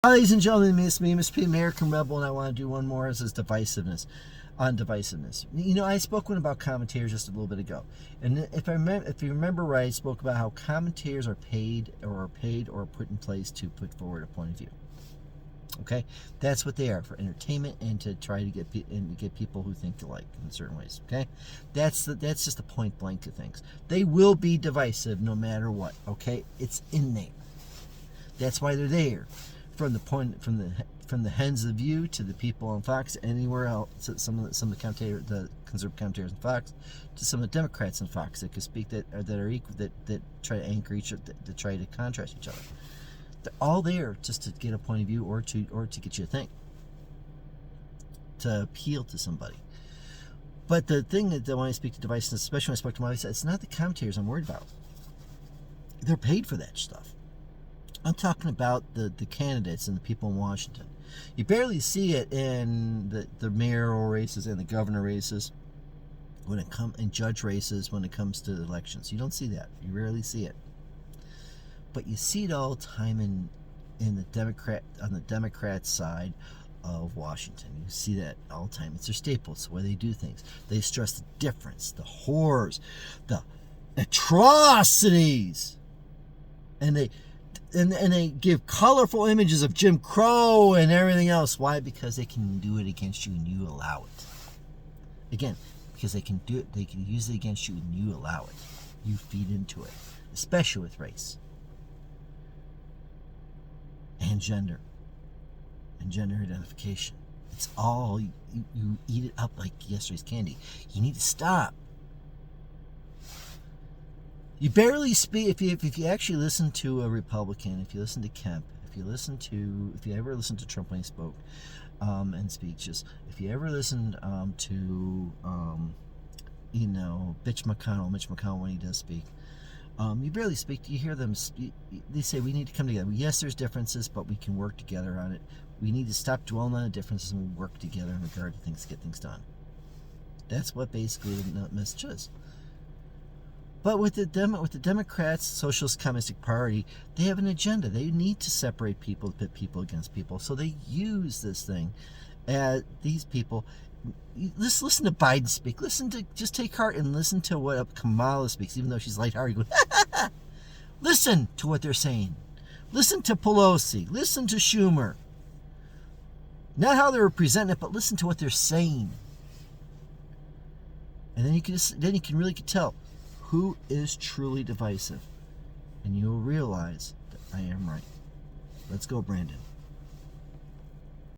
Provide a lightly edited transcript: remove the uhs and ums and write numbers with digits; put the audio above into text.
Ladies and gentlemen, it's me, Mr. P, American Rebel, and I want to do one more. This is divisiveness. On divisiveness. You know, I spoke about commentators just a little bit ago. And if you remember right, I spoke about how commentators are paid or put in place to put forward a point of view. Okay? That's what they are, for entertainment and to try to get people who think alike in certain ways. Okay? That's just the point blank of things. They will be divisive no matter what. Okay? It's in there. That's why they're there. From the hens of view to the people on Fox, anywhere else, some of the conservative commentators on Fox, to some of the Democrats on Fox that could speak that are equal, that try to anchor each other, that try to contrast each other. They're all there just to get a point of view or to get you to think, to appeal to somebody. But the thing that when I speak to divisiveness, especially when I spoke to my wife, it's not the commentators I'm worried about. They're paid for that stuff. I'm talking about the candidates and the people in Washington. You barely see it in the mayoral races and the governor races, and judge races when it comes to elections. You don't see that. You rarely see it. But you see it all the time on the Democrat side of Washington. You see that all the time. It's their staple. It's the way they do things. They stress the difference, the horrors, the atrocities, and they give colorful images of Jim Crow and everything else. Why? Because they can do it against you and you allow it. Again, because they can do it, they can use it against you and you allow it. You feed into it, especially with race and gender identification. It's all, you eat it up like yesterday's candy. You need to stop. You barely speak, if you actually listen to a Republican, if you listen to Kemp, if you ever listen to Trump when he spoke, and speeches, if you ever listen to Mitch McConnell when he does speak, you barely speak. You hear them. They say we need to come together. Yes, there's differences, but we can work together on it. We need to stop dwelling on the differences and work together in regard to things to get things done. That's what basically the message is. But with the Democrats, Socialist Communistic Party, they have an agenda. They need to separate people, pit people against people. So they use this thing. These people, listen to Biden speak. Just take heart and listen to what Kamala speaks, even though she's lighthearted. Listen to what they're saying. Listen to Pelosi. Listen to Schumer. Not how they're presenting it, but listen to what they're saying. And then you can really tell who is truly divisive. And you'll realize that I am right. Let's go, Brandon.